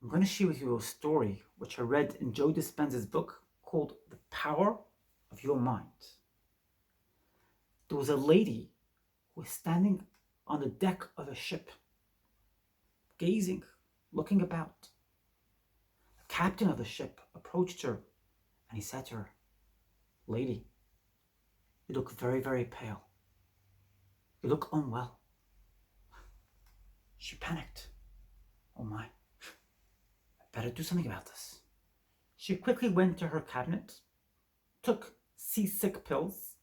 I'm going to share with you a story which I read in Joe Dispenza's book called The Power of Your Mind. There was a lady who was standing on the deck of a ship, gazing, looking about. The captain of the ship approached her and he said to her, "Lady, you look very, very pale. You look unwell." She panicked. "Oh my, I better do something about this." She quickly went to her cabinet, took seasick pills,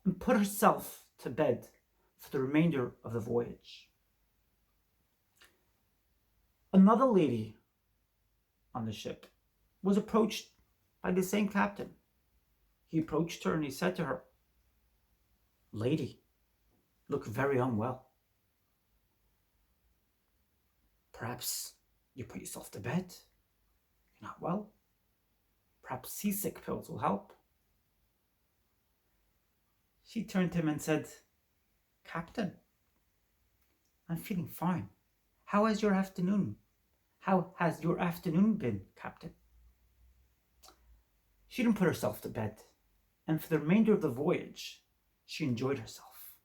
and put herself to bed for the remainder of the voyage. Another lady on the ship was approached by the same captain. He approached her and he said to her, "Lady, you look very unwell. Perhaps you put yourself to bed. You're not well. Perhaps seasick pills will help." She turned to him and said, "Captain, I'm feeling fine. How has your afternoon? How has your afternoon been, Captain?" She didn't put herself to bed, and for the remainder of the voyage, she enjoyed herself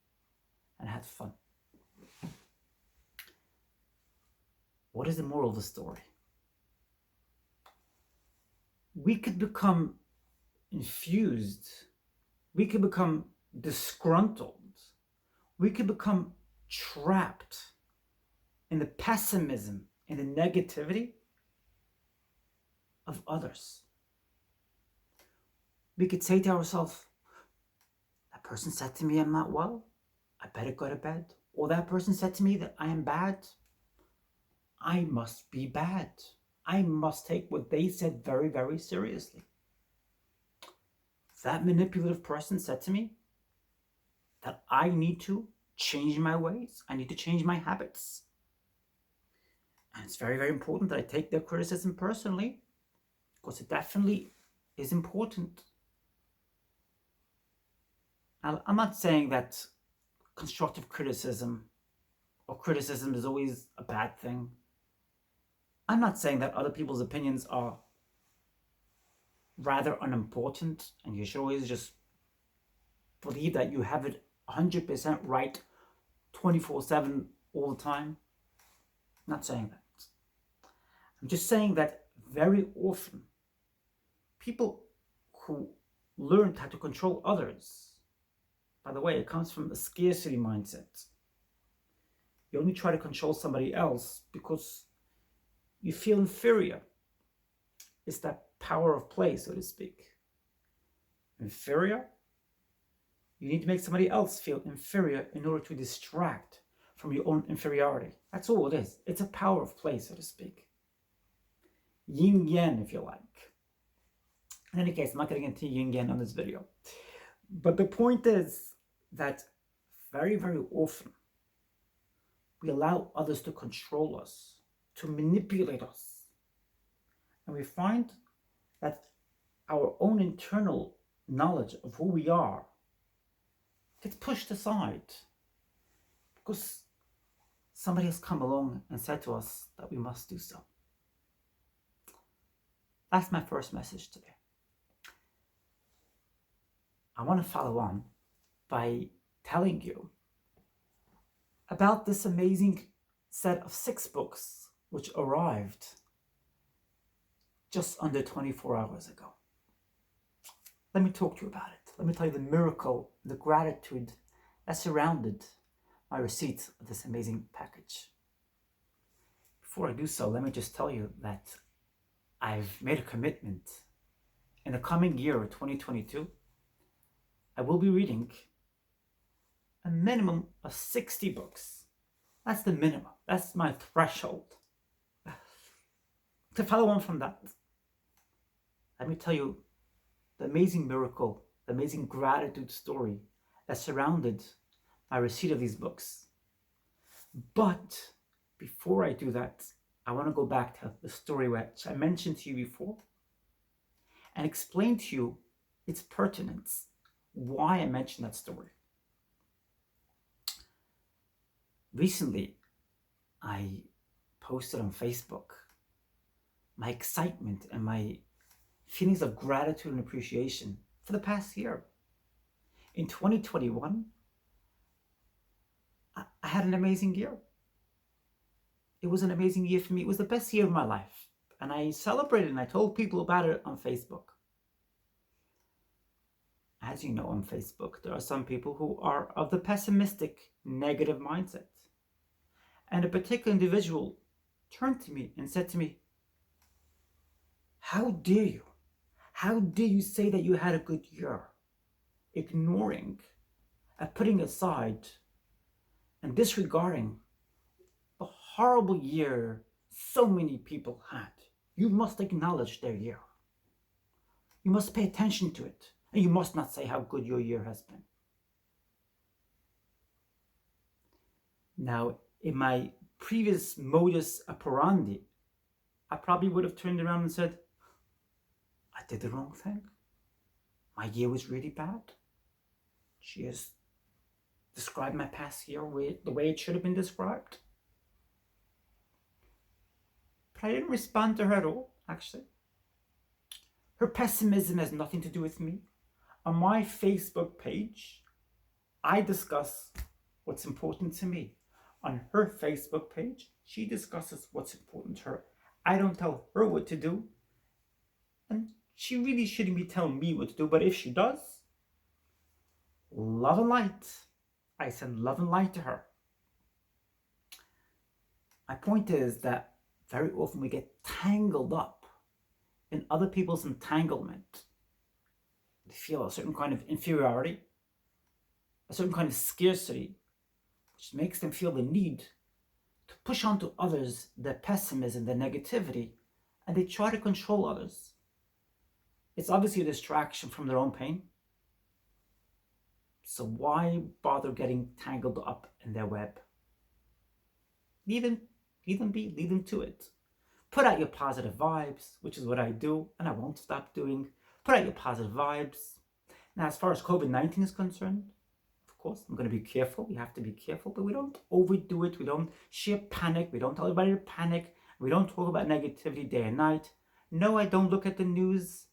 and had fun. What is the moral of the story? We could become infused, we could become disgruntled, we could become trapped in the pessimism and the negativity of others. We could say to ourselves, "That person said to me I'm not well, I better go to bed." Or that person said to me that I am bad, I must be bad. I must take what they said very, very seriously. That manipulative person said to me that I need to change my ways, I need to change my habits. And it's very, very important that I take their criticism personally, because it definitely is important. Now, I'm not saying that constructive criticism or criticism is always a bad thing. I'm not saying that other people's opinions are rather unimportant and you should always just believe that you have it 100% right 24/7 all the time. I'm not saying that. I'm just saying that very often people who learned how to control others, by the way, it comes from a scarcity mindset. You only try to control somebody else because you feel inferior. It's that power of play, so to speak. Inferior? You need to make somebody else feel inferior in order to distract from your own inferiority. That's all it is. It's a power of play, so to speak. Yin Yang, if you like. In any case, I'm not getting into Yin Yang on this video. But the point is that very, very often we allow others to control us, to manipulate us. And we find that our own internal knowledge of who we are gets pushed aside because somebody has come along and said to us that we must do so. That's my first message today. I want to follow on by telling you about this amazing set of 6 books which arrived just under 24 hours ago. Let me talk to you about it. Let me tell you the miracle, the gratitude that surrounded my receipt of this amazing package. Before I do so, let me just tell you that I've made a commitment. In the coming year of 2022, I will be reading a minimum of 60 books. That's the minimum. That's my threshold. To follow on from that, let me tell you the amazing miracle, the amazing gratitude story that surrounded my receipt of these books. But before I do that, I want to go back to the story which I mentioned to you before and explain to you its pertinence, why I mentioned that story. Recently, I posted on Facebook my excitement and my feelings of gratitude and appreciation for the past year. In 2021, I had an amazing year. It was an amazing year for me. It was the best year of my life. And I celebrated and I told people about it on Facebook. As you know, on Facebook, there are some people who are of the pessimistic, negative mindset. And a particular individual turned to me and said to me, "How dare you? How dare you say that you had a good year, ignoring and putting aside and disregarding the horrible year so many people had? You must acknowledge their year. You must pay attention to it. And you must not say how good your year has been." Now, in my previous modus operandi, I probably would have turned around and said, "I did the wrong thing. My year was really bad. She has described my past year the way it should have been described." But I didn't respond to her at all, actually. Her pessimism has nothing to do with me. On my Facebook page, I discuss what's important to me. On her Facebook page, she discusses what's important to her. I don't tell her what to do, and she really shouldn't be telling me what to do, but if she does, love and light. I send love and light to her. My point is that very often we get tangled up in other people's entanglement. They feel a certain kind of inferiority, a certain kind of scarcity, which makes them feel the need to push onto others their pessimism, their negativity, and they try to control others. It's obviously a distraction from their own pain. So why bother getting tangled up in their web? Leave them be, leave them to it. Put out your positive vibes, which is what I do, and I won't stop doing. Put out your positive vibes. Now, as far as COVID-19 is concerned, of course, I'm going to be careful. We have to be careful, but we don't overdo it. We don't share panic. We don't tell everybody to panic. We don't talk about negativity day and night. No, I don't look at the news.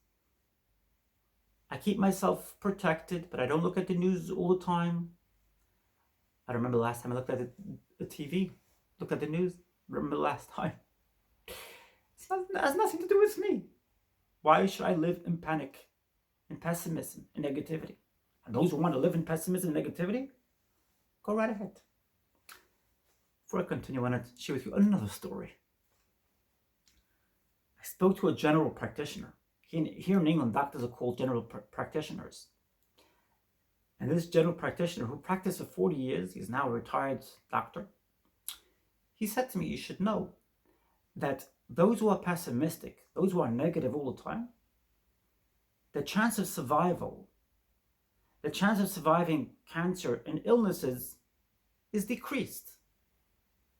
I keep myself protected, but I don't look at the news all the time. I don't remember the last time I looked at the TV, looked at the news. I remember the last time. It has nothing to do with me. Why should I live in panic, in pessimism, in negativity? And those who want to live in pessimism and negativity, go right ahead. Before I continue, I want to share with you another story. I spoke to a general practitioner. Here in England, doctors are called general practitioners. And this general practitioner, who practiced for 40 years, he's now a retired doctor, he said to me, "You should know that those who are pessimistic, those who are negative all the time, the chance of survival, the chance of surviving cancer and illnesses is decreased.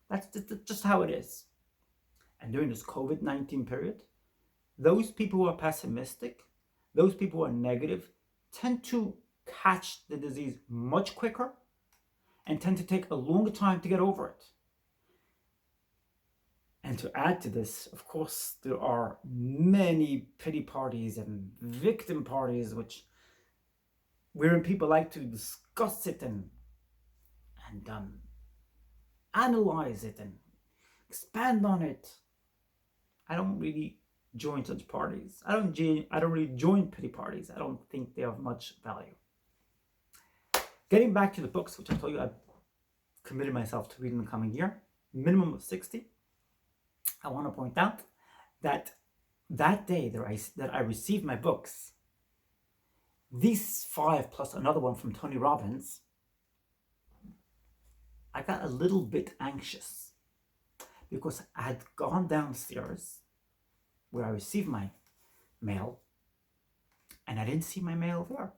That's just how it is." And during this COVID-19 period, those people who are pessimistic, those people who are negative, tend to catch the disease much quicker and tend to take a longer time to get over it. And to add to this, of course, there are many pity parties and victim parties, wherein people like to discuss it and analyze it and expand on it. I don't really join such parties. I don't really join pity parties. I don't think they have much value. Getting back to the books, which I told you I've committed myself to read in the coming year, minimum of 60. I want to point out that day that I received my books, these 5 plus another one from Tony Robbins, I got a little bit anxious because I had gone downstairs where I received my mail and I didn't see my mail there.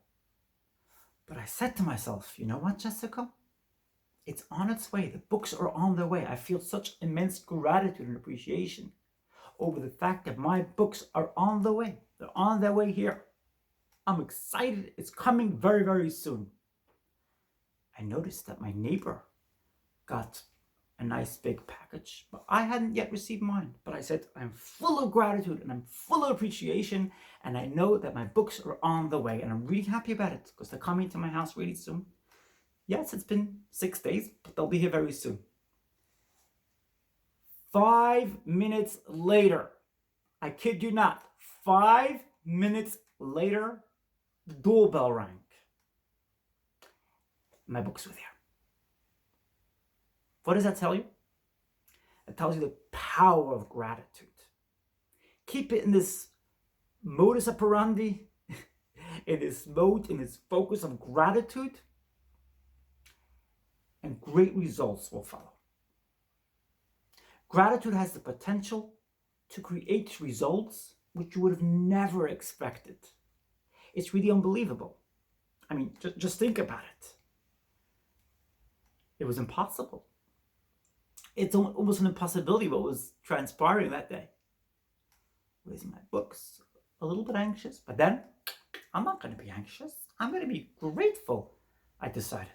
But I said to myself, "You know what, Jessica? It's on its way. The books are on their way." I feel such immense gratitude and appreciation over the fact that my books are on the way. They're on their way here. I'm excited. It's coming very, very soon. I noticed that my neighbor got a nice big package, but I hadn't yet received mine. But I said, I'm full of gratitude and I'm full of appreciation, and I know that my books are on the way, and I'm really happy about it because they're coming to my house really soon. Yes, it's been 6 days, but they'll be here very soon. 5 minutes later, I kid you not, 5 minutes later, the doorbell rang. My books were there. What does that tell you? It tells you the power of gratitude. Keep it in this modus operandi, in this mode, in this focus of gratitude, and great results will follow. Gratitude has the potential to create results which you would have never expected. It's really unbelievable. I mean, just think about it. It was impossible. It's almost an impossibility what was transpiring that day. Raising my books, a little bit anxious, but then I'm not going to be anxious. I'm going to be grateful, I decided.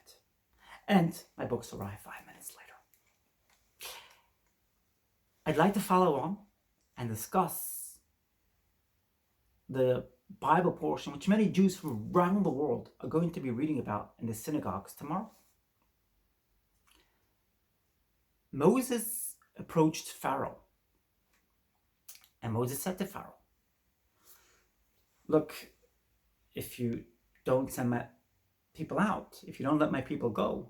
And my books arrived 5 minutes later. I'd like to follow on and discuss the Bible portion which many Jews from around the world are going to be reading about in the synagogues tomorrow. Moses approached Pharaoh, and Moses said to Pharaoh, look, if you don't send my people out, if you don't let my people go,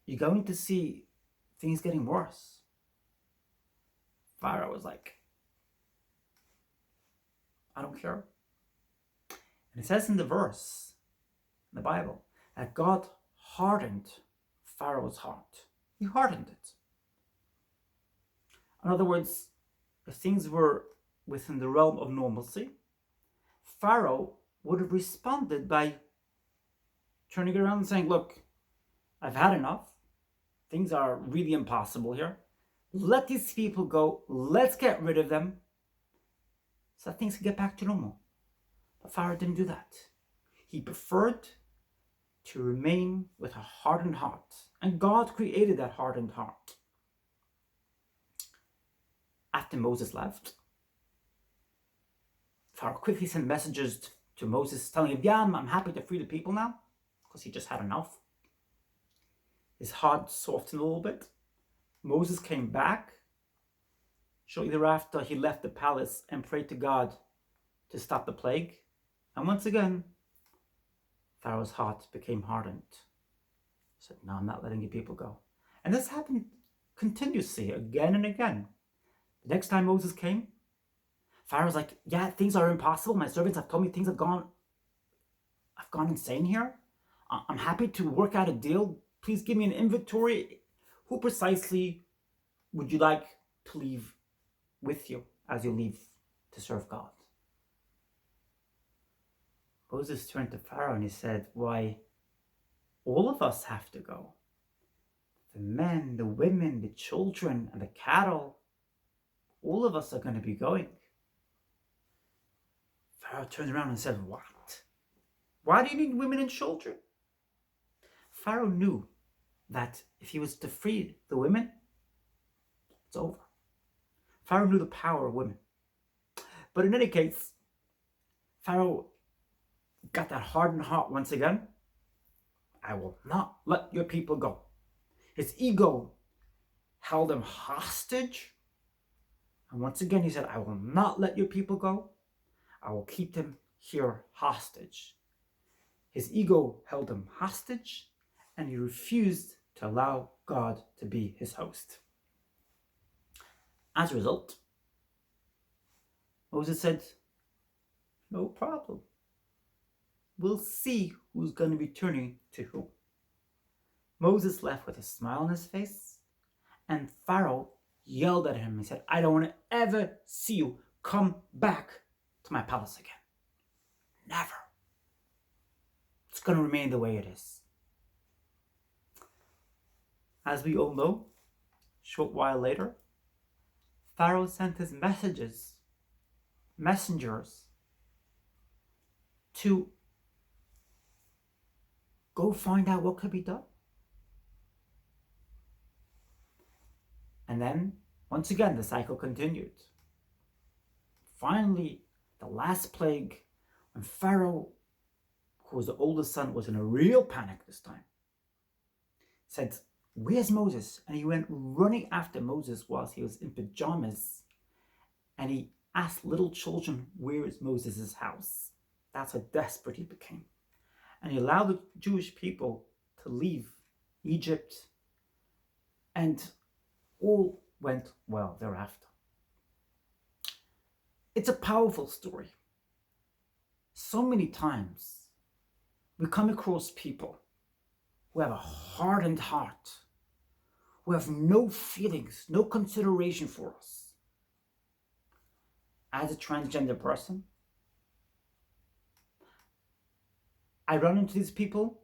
you're going to see things getting worse. Pharaoh was like, I don't care. And it says in the verse, in the Bible, that God hardened Pharaoh's heart. He hardened it. In other words, if things were within the realm of normalcy, Pharaoh would have responded by turning around and saying, look, I've had enough. Things are really impossible here. Let these people go. Let's get rid of them so that things can get back to normal. But Pharaoh didn't do that. He preferred to remain with a hardened heart. And God created that hardened heart. After Moses left, Pharaoh quickly sent messages to Moses telling him, yeah, I'm happy to free the people now, because he just had enough. His heart softened a little bit. Moses came back. Shortly thereafter, he left the palace and prayed to God to stop the plague. And once again, Pharaoh's heart became hardened. He said, no, I'm not letting you people go. And this happened continuously, again and again. The next time Moses came, Pharaoh's like, yeah, things are impossible. My servants have told me things I've gone insane here. I'm happy to work out a deal. Please give me an inventory. Who precisely would you like to leave with you as you leave to serve God? Moses turned to Pharaoh and he said, why, all of us have to go. The men, the women, the children, and the cattle, all of us are going to be going. Pharaoh turned around and said, what? Why do you need women and children? Pharaoh knew that if he was to free the women, it's over. Pharaoh knew the power of women. But in any case, Pharaoh got that hardened heart once again. I will not let your people go. His ego held him hostage. And once again, he said, I will not let your people go. I will keep them here hostage. His ego held him hostage, and he refused to allow God to be his host. As a result, Moses said, no problem. We'll see who's going to be turning to who. Moses left with a smile on his face, and Pharaoh yelled at him and said, I don't want to ever see you come back to my palace again. Never. It's going to remain the way it is. As we all know, a short while later, Pharaoh sent his messengers, to go find out what could be done. And then, once again, the cycle continued. Finally, the last plague, when Pharaoh, who was the oldest son, was in a real panic this time, said, "Where's Moses?" And he went running after Moses whilst he was in pajamas. And he asked little children, "Where is Moses' house?" That's how desperate he became. And he allowed the Jewish people to leave Egypt, and all went well thereafter. It's a powerful story. So many times we come across people who have a hardened heart, who have no feelings, no consideration for us. As a transgender person, I run into these people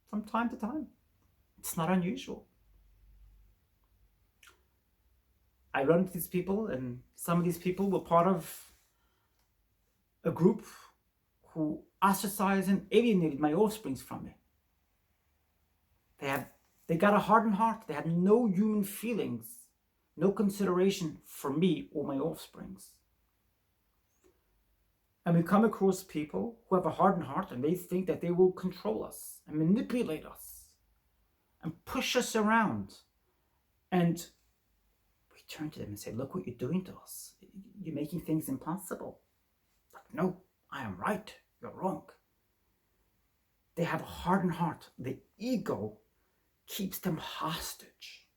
from time to time. It's not unusual. I run into these people, and some of these people were part of a group who ostracized and alienated my offsprings from me. They got a hardened heart. They had no human feelings, no consideration for me or my offsprings. And we come across people who have a hardened heart, and they think that they will control us and manipulate us and push us around. And we turn to them and say, "Look what you're doing to us. You're making things impossible." Like, "No, I am right. You're wrong." They have a hardened heart. The ego keeps them hostage.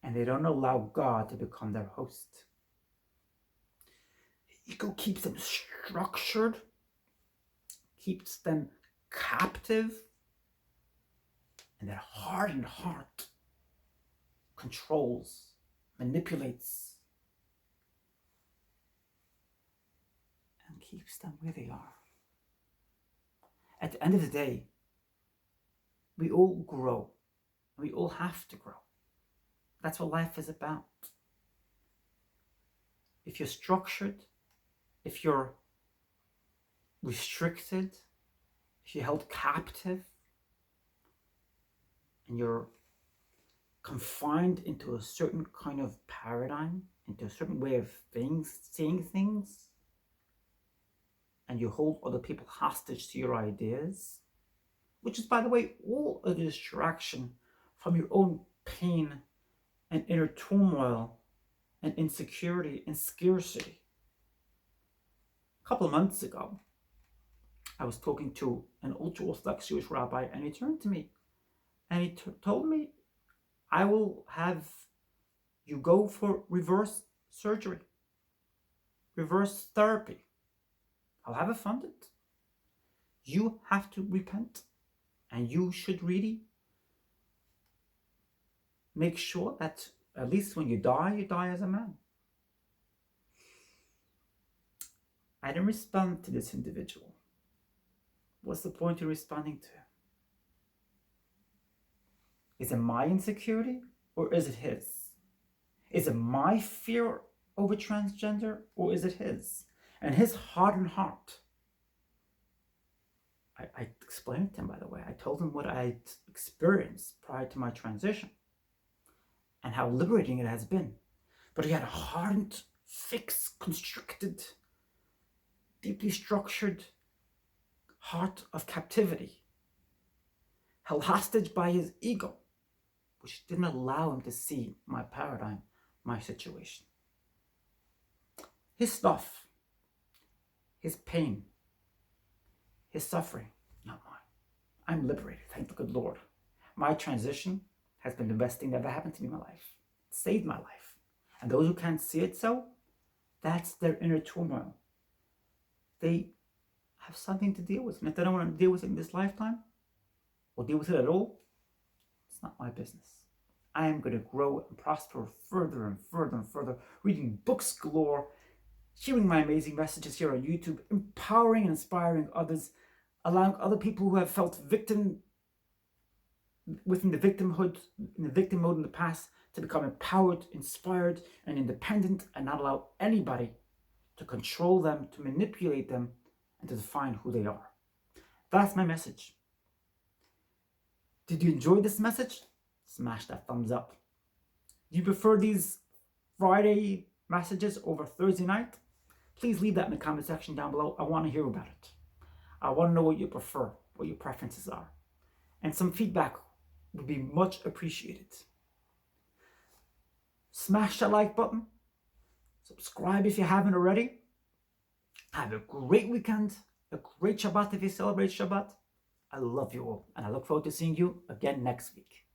And they don't allow God to become their host. The ego keeps them structured, keeps them captive, and that hardened heart controls, manipulates, and keeps them where they are. At the end of the day, we all grow. We all have to grow. That's what life is about. If you're structured, if you're restricted, if you're held captive, and you're confined into a certain kind of paradigm, into a certain way of seeing things, and you hold other people hostage to your ideas, which is, by the way, all a distraction from your own pain and inner turmoil and insecurity and scarcity. A couple of months ago, I was talking to an ultra-Orthodox Jewish rabbi, and he turned to me and he told me, "I will have you go for reverse surgery, reverse therapy. I'll have it funded. You have to repent, and you should really make sure that at least when you die as a man." I didn't respond to this individual. What's the point in responding to him? Is it my insecurity or is it his? Is it my fear over transgender or is it his? And his hardened heart. I explained to him, by the way. I told him what I experienced prior to my transition and how liberating it has been. But he had a hardened, fixed, constricted, deeply structured heart of captivity, held hostage by his ego, which didn't allow him to see my paradigm, my situation. His stuff, his pain, his suffering, not mine. I'm liberated, thank the good Lord. My transition has been the best thing that ever happened to me in my life. It saved my life. And those who can't see it so, that's their inner turmoil. They have something to deal with. And if they don't want to deal with it in this lifetime, or deal with it at all, it's not my business. I am going to grow and prosper further and further and further, reading books galore, sharing my amazing messages here on YouTube, empowering and inspiring others, allowing other people who have felt victim within the victimhood, in the victim mode in the past, to become empowered, inspired, and independent, and not allow anybody to control them, to manipulate them, and to define who they are. That's my message. Did you enjoy this message? Smash that thumbs up. Do you prefer these Friday messages over Thursday night? Please leave that in the comment section down below. I want to hear about it. I want to know what you prefer, what your preferences are. And some feedback would be much appreciated. Smash that like button. Subscribe if you haven't already. Have a great weekend. A great Shabbat if you celebrate Shabbat. I love you all. And I look forward to seeing you again next week.